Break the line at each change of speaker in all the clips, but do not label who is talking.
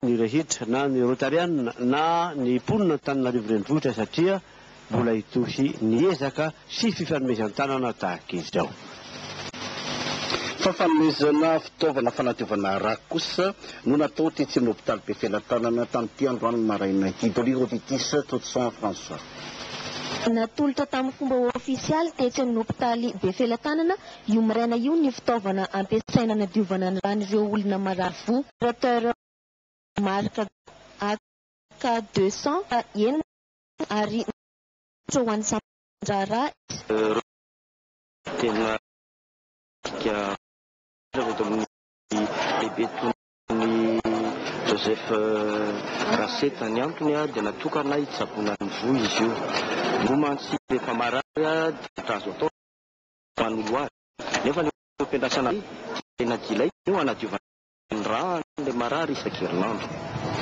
ny rehetra na ny rotariana na ny mponina Antananarivo renivohitra satria mbola hitosy ny ezaka sy fifanomezan-tanana tahaka izao.
Fanomezana fitaovana fanadiovana rà kosa no natao tetsy amin'ny hôpitaly be Felan-tanana tamin'ity androany maraina ity. Dolly Roditis, Totsan François.
Natolotra tamin'ny fomba ofisialy tetsy amin'ny hôpitaly be Felan-tanana io maraina io ny fitaovana ampiasaina hanadiovana ny ran'ireo olona marary fo. Opérateur marka AK200 enina ary ho an'ny sampandrara
tena lehibe tony Joseph Raseta ny antony dia natokana hitsaboana ny voa izy io. Momantsy rehefa marary dia azo atao manolo azy. Nefa ny fampiandrasana tena dilay io hanadiovana ny rà le marary isan-kerinandro.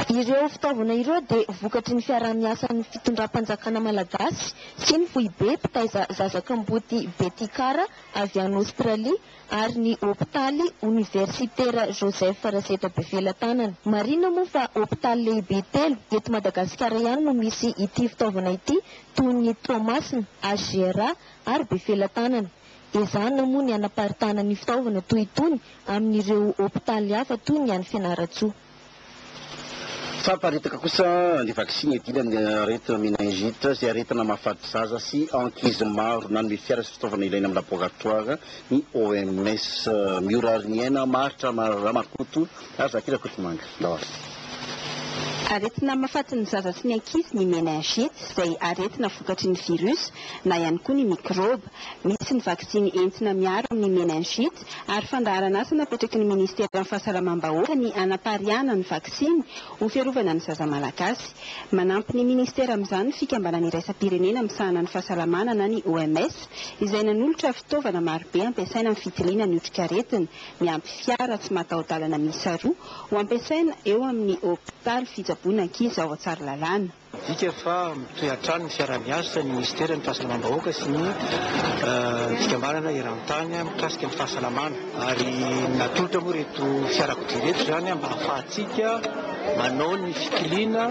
Ireo fitaovana ireo dia vokatry ny fiarah-miasan'ny fitondram-panjakana malagasy sy ny foibe mpitaiza zazakamboty Betikara avy any Aostralia ary ny hôpitaly universitaire Joseph Raseta be Felan-tanana. Marina moa fa hôpitaly lehibe telo eto Madagasikara ihany no misy ity fitaovana ity toy ny Thomasina, Agera ary be Felan-tanana. Ezahana moa ny anaparitana ny fitaovana toy itony amin'ireo hôpitaly hafa toy ny any Fianaratsoa.
Famparitaka kosa ny vaksiny ediny amin'ny aretina meningite izay aretina mahafady zaza sy ankizy maro na ny fiara sy fitaovana ilaina amin'ny laboratoire ny OMS miorary ny aina maritra Ramakoto ary Zakira Kotomanga.
Aretina mahafaty ny zaza sy ny ankizy ny meningite izay aretina vokatry ny virus na ihany koa ny mikroba. Misy ny vaksiny entina miaro amin'ny meningite ary fandaharana asa napetraky ny ministera amin'ny fahasalamam-bahoaka ny anapariana ny vaksiny ho fiarovana ny zaza malagasy. Manampy ny ministera amin'izany ny fikambanana iraisam-pirenena misahana ny fahasalamana na ny OMS izay nanolotra fitaovana marobe ampiasaina amin'ny fitiliana ny otrikaretina miampy fiara tsy mataho-dalana miisa roa ho ampiasaina eo amin'ny hôpitaly fitsaboana ankizy ao Tsaralalàna.
Dika fa mitoy hatrany ny fiara-miasa ny ministera ny fahasalamam-bahoaka sy ny fikambanana eran-tany mikasika ny fahasalamana ary natolotra moa reto fiarakodia reto zany mba ahafahantsika manao ny fitiliana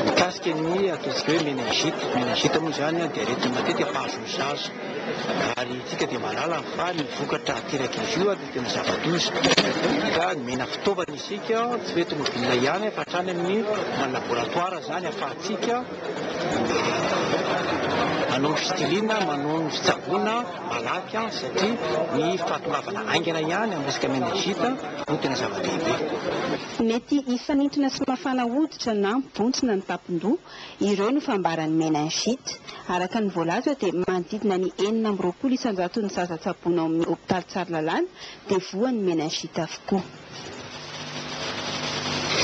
mikasika ny ataontsika hoe meningite moa zany dia aretina matetika mpahazony zaza ary tsika dia malala fa ny vokatra ateraka izy io dia tena zava-doza ka mena fitaovana isika tsy hoe tomobile ihany fa hatrany amin'ny laboratoire zany ahafahantsika manao ny fitiliana manao ny fitsaboana malaky satria ny fahatongavana aingana ihany amin'ny resaka meningite no tena zava-dehibe.
Mety hifanintona sy mafana hoditra na mibontsina ny tampon-doha ireo no fambaran'ny meningite. Araka ny voalaza dia manodidina ny 420 isan-jato ny zaza tsaboana amin'ny hôpitaly Tsaralalàna dia voan'ny meningite avokoa.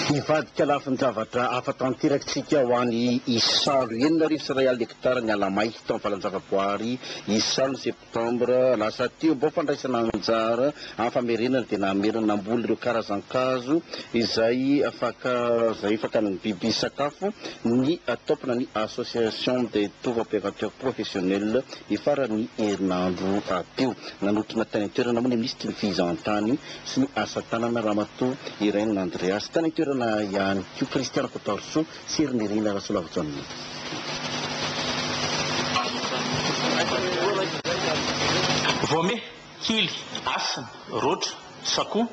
Nivadika lafiny zavatra afa-tanterakitsika ho an'ny isalo 7,000 hektara ny alamay tamin'ny valan-javaboary isalo septambra lasa teo mbo fandraisana anjara amin'ny famerenana dia namerana namboly ireo karazan-kazo izay fakany biby sakafo ny tompona ny association des tour opérateurs professionnels ifarany herinandro teo nanotrona tany toerana moa ny ministre ny fizahantany sy ny asa tanana Ramatoa Irène Andreas tany toerana ihany koa Christiana Kotorso sy Ernirina Rasolavitsonina.
Voame, kily, asina, rotra, sakoa,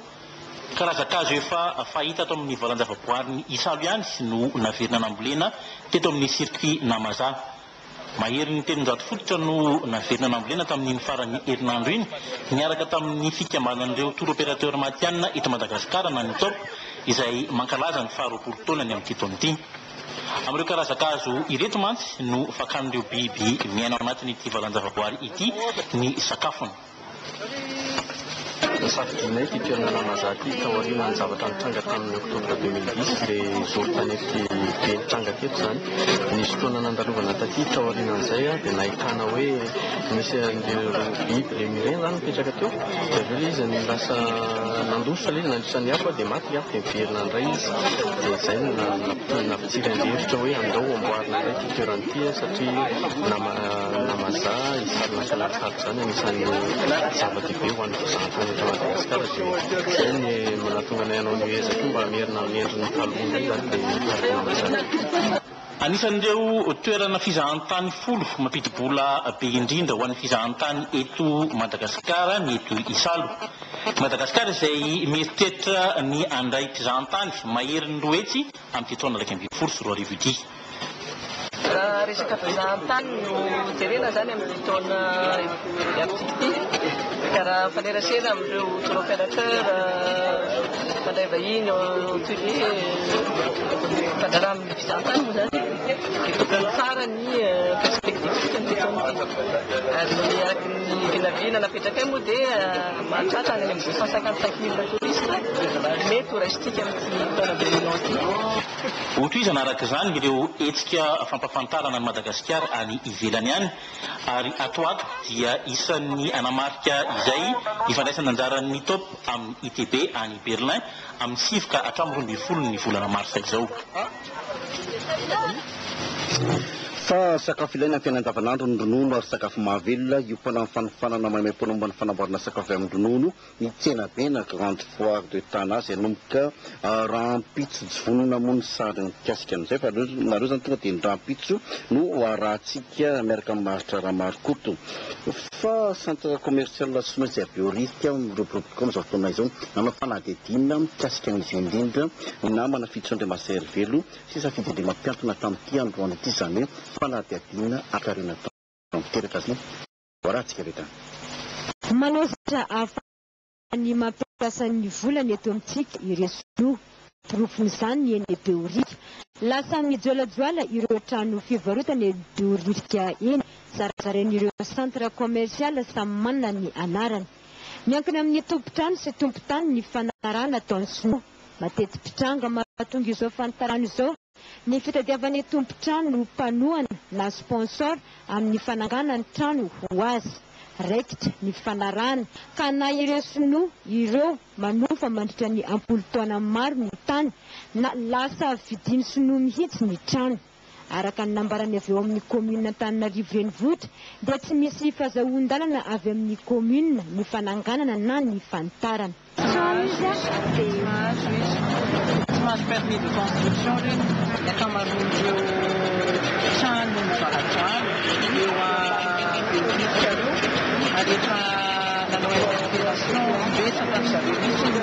karazan-kazo efa fahita ato amin'ny valan-javaboary ny isalo ihany sy no naverina nambolena teto amin'ny circuit Namaza. Mahery ny 700 fototra no naverina nambolena tamin'ny farany herinandro iny niaraka tamin'ny fikambanan'ireo tour opérateur matianina eto Madagasikara na ny top izay mankalaza ny faharoapolo taona ny amin'ny taon'ity. Amin'ireo karazan-kazo ireto mantsy no fakan'ireo biby miaina ao anatin'ity valan-javaboary ity ny sakafony.
Safidianay ty toerana Namaza ty taoriana ny zavatra nitranga tamin'ny oktobra 2010 dia zorom-panefy be nitranga teto zany. Nisy fotoana nandalovana taty taorianan'izay dia nahitana hoe misy an'ireo biby le mireny zany mipetraka teo dia aveo izy lasa nandosa le izy nandrosan'ny hafa dia maty hafa dia miverina indray izy dia izay nampitsira an'hevitra hoe andao amboarina indray ty toerana ty satria Namaza isarona kalatsaro zany anisan'ny zava-dehibe ho an'ny fizahantany eto Madagasikara dia izay ny manatonga anay anao ny ezaka mba hamerina amin'ny endriny taloha izany dia mazana.
Anisan'ireo toerana fizahantany folo mampidi-bola be indrindra ho an'ny fizahantany eto Madagasikara ny eto Isalo. Madagasikara izay mieritreritra ny andray fizahantany mahery ny roetsy amin'ny taona 2024
resaka fizahantany no jerena zany amin'ny taona iabitsiky ity karaha fanerasera amin'ireo tour opérateur mandray vahiny toy ny fandrarà amin'ny fizahantany moa zany itokana tsara ny perspektifika ny taona ary araky ny vinavina napetraka moa dia mahatratra any amin'ny 255,000 touriste mety ho raisitsika amin'ny taona 2009
Ohatrizana araka izany ireo hetsika fampafantarana ny Madagasikara any ivelany any ary ato dia isan'ny anamarika izay ifandraisana anjaran'ny top amin'ny ITB any Berlin amin'ny 7 ka hatramin'ny 12 ny volana Marsa izao.
Fa sakafo ilaina amin'ny fiainana andavanandro ny ronono ary sakafo mahavelona io mpana fanofanana maimai-pona momba ny fanamboarana sakafo amin'ny ronono ny tsena be na grande foire de Tana izay nomboka rampitso vonona moa ny sary mikasika an'izay fa nareo zany tonga dia ny rampitso no arahantsika miaraka amin'ny maritra raha marikoto fa centre commercial Souma izay biorika miroboroboko amin'izao fotoana izao nanao fanadihadiana mikasika an'izy indrindra na manafidy sondre maservelo sy safidy indray mampiantona tamin'ity androany ity izany fanadihadiana akarina tamiteraka azy arahantsika rehetra
manosatra afany mampiasa ny volany eto amintsika iresono profon'izany ny eny beorika lasa mijolajoala ireo trano fivarotana beorika eny zarazaran'ireo centre commercial samy manana ny anarany miankina amin'ny tompotrano sy tompotany ny fanarana ataony sino matetipitranga mahatonga izao fanotarano izao ny fitadiavany tompotrano mpanoana na sponsor amin'ny fanangana ny trano ho azy raikitra ny fanarana ka na ireo sino ireo manofa mandritra ny ampolo-taona maro ny tany na lasa vidiny sino mihitsy ny trano araka ny nambarany avy eo amin'ny commune Antananarivo renivohitra dia tsy misy fahazahoan-dalana avy amin'ny commune ny fananganana na ny fanitarana
mahazo permis de construction reny ny akamaroan'ireo trano mivalatrano eo beorika reo ary efa nanao interpellation betsaka amin'izareo mihitsy ny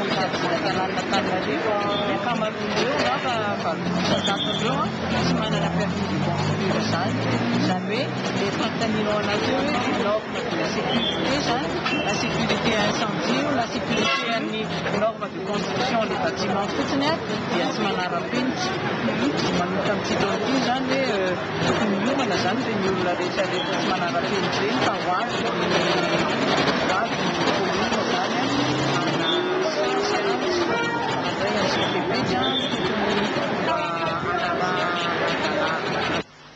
tanàna Antananarivo ny akamaroan'ireo ngava valonjaton'ireo tsy manana permis de construire zany hoe le fantaninao anazy eo hoe norme de la sécurité zany la sécurité incendie la sécurité amin'ny norme de construction les bâtiments fotsiny dia tsy manara-penitra manomboka amin'ny tsidon'ity zany hoe tokony miomana zany reny olona rehetrarehetra tsy manara-penitra reny fa hoavy ny commune zany andray an'izay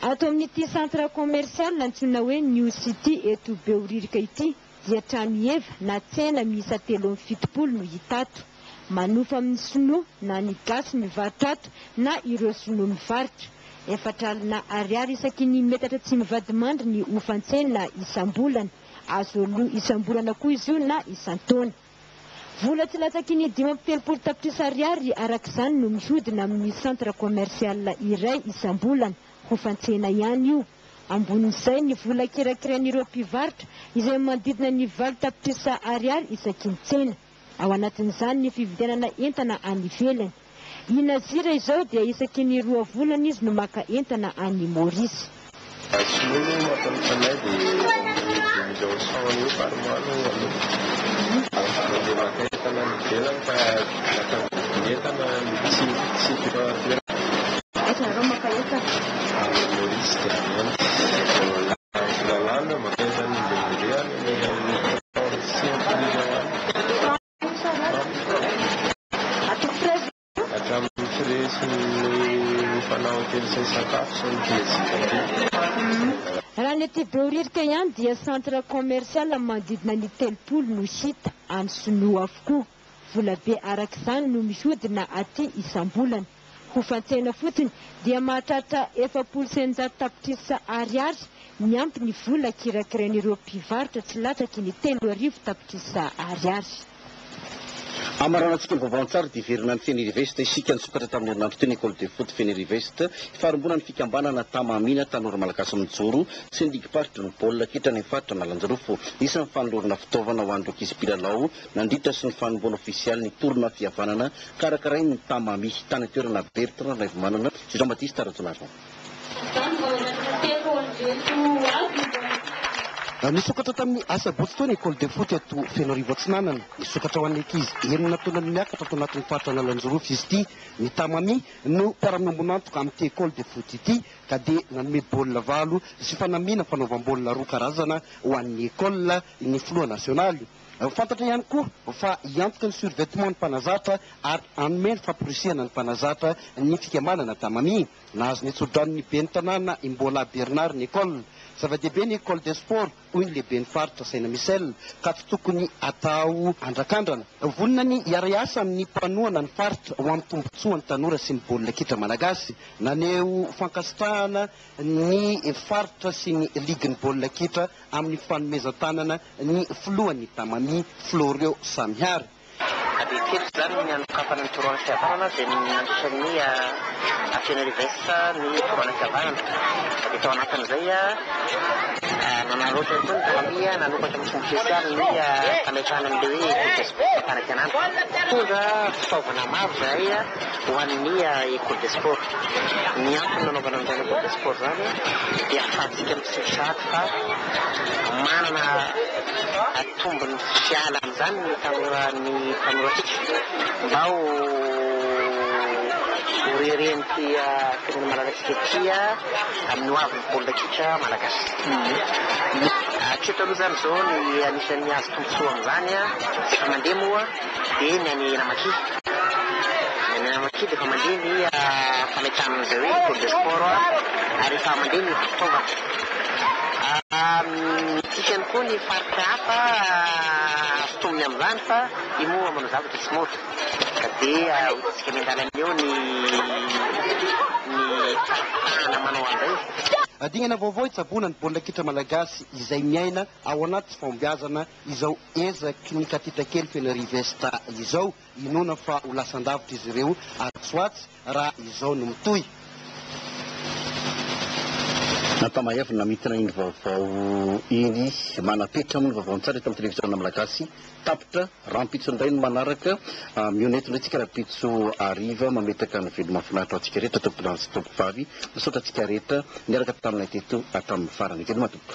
ato amin'ity centre commercial antsoina hoe New City eto beoririka ity dia trano eva na tsena miisa 3 no hitato manofa amin'ny sino na ny gasy mivarotra ato na ireo sino mivarotra efatralina ariary isaky ny metatra tsy mivady mandry ny ofantsena isam-bolana azo aloha isam-bolana koa izy io na isan-taona vola tsy latsaky ny 5 tapitrisa ariary araka izany no mihodina amin'ny centre commercial iray isam-bolana ofantsena ihany io ambonin'izay ny vola kirakirain'ireo mpivarotra izay manodidina ny 8 tapitrisa ariary isaky ny tsena ao anatin'izany ny fividianana entana any ivelany inazira izao dia isaky ny 2 volana izy no maka entana any Maurice
sinono matamtanay dia milao saony io paromano mandeha maka entana mivelany fa entana tsy
aitanareo maka entana
Maurice dia lalàna maka entana indemidea hatramin'ny firesy ny fanao kely sy ny sakafo sy ny fiezika
raha ny aty beoririka ihany dia centre commercial manodidina ny 3 no hita any sinoa avokoa vola be araka izany no mihodina aty isam-bolana hofantsena fotsiny dia mahatratra 400 tapitrisa ariary miampy ny vola kirakirain'ireo mpivarotra tsy latsaky ny 3,000 tapitrisa ariary
amaranantsika mivaovantsara dia verina ny Feniriveste isika nisokatra tamin'ny herinandro teny école de foot Feniriveste faharombona ny fikambanana tamamina tanora malagasy mijoro sy ndigimparitra ny baolina kitra ny faritra Nalanjorofo isan'ny fanolorana fitaovana ho an'ireo ankizy mpilalao nandritra sy ny fanomboana ofisialy ny torona fihavanana karakarainy ny tamami tany toerana Bertrand Raivomanana Jean Baptiste Rajonavo.
Nisokatra tamin'ny asa botsitony école de foot eto Fenorivo Atsinanana nisokatra ho an'ny ankizy enina taona miakatra ato anatin'ny faritra Nalanjorofo izy ity ny tamami no mpiara-miombonantoka amin'ity école de foot ity ka dia nanome baolina valo sy fanamiana fanaovam-baolina roa karazana ho an'ny école ny filoha nasionaly. Fantatra ihany koa fa hiantoka ny survêtement ny mpanazatra ary anome ny fampirisihana ny mpanazatra ny fikamanana tamami nahazo ny tsodrano ny ben'ny tanàna Imbola Bernard ny école. Zava-dehibe ny école des sports hoy ny lehibe ny faritra Saina Misel ka tsy tokony atao andrakandrana. Vonona ny iara-iasa amin'ny mpanohana ny faritra ho amin'ny tombontsoa ny tanora sy ny baolina kitra malagasy naneo fankasitrahana ny faritra sy ny ligy ny baolina kitra amin'ny fanomezan-tanana ny filohan'ny tamami Florio Samihary.
Abikety zany ny anokafana ny toroana fihavanana dia nandrisan'ny Feniriveste ny toroana fihavanana. Dia tao anatin'izay nanaroatra koa ny tamami nanokatra amin'ny fomba spesialy ny fametrahana an'ilay hoe fanakanana. Tonga fitaovana maro zay ho an'ny école de sport. Ny antony nanaovana an'izany école de sport zany dia ahafahantsika mitsirosary fa manana atombony fiala amin'izany ny tanoratsika mba ho reren'ity firenena malagasy ity amin'ny hoavin'ny baolina kitra malagasy. Hatreto aloha zany zao ny anisan'ny azo tombotsoa amin'izany efa mandeha moa dia ny any Namaki. Ny Namaki dia efa mandeha ny fametrahana an'izay hoe école de sport ary efa mandeha ny fitaovana. Misy ihany koa ny faritra hafa fotominy amin'izany fa io moa manao zavatra tsy mora ka dia hotsika miandala amin'eo ny fahatana manao an'izay.
Dinana vaovao itsaboana ny baolina kitra malagasy izay miaina ao anaty fahombiazana izao ezaky ny katitrakely Feniriveste izao inona fa ho lasan-davitra izy ireo ary tsoatsy raha izao no mitohy.
Nampamahevina namintana iny vaovao iny manapetra amin'ny vaovaon-tsara eto amin'ny televiziona malagasy tapitra rampitso indray ny manaraka mionety indray tsika rapitso ariva mametaka ny velo mahafinaritra atsika rehetra tompo lansy tompo vavy misaotra atsika rehetra niaraka taminay teto hatramin'ny farany. Velo matompo.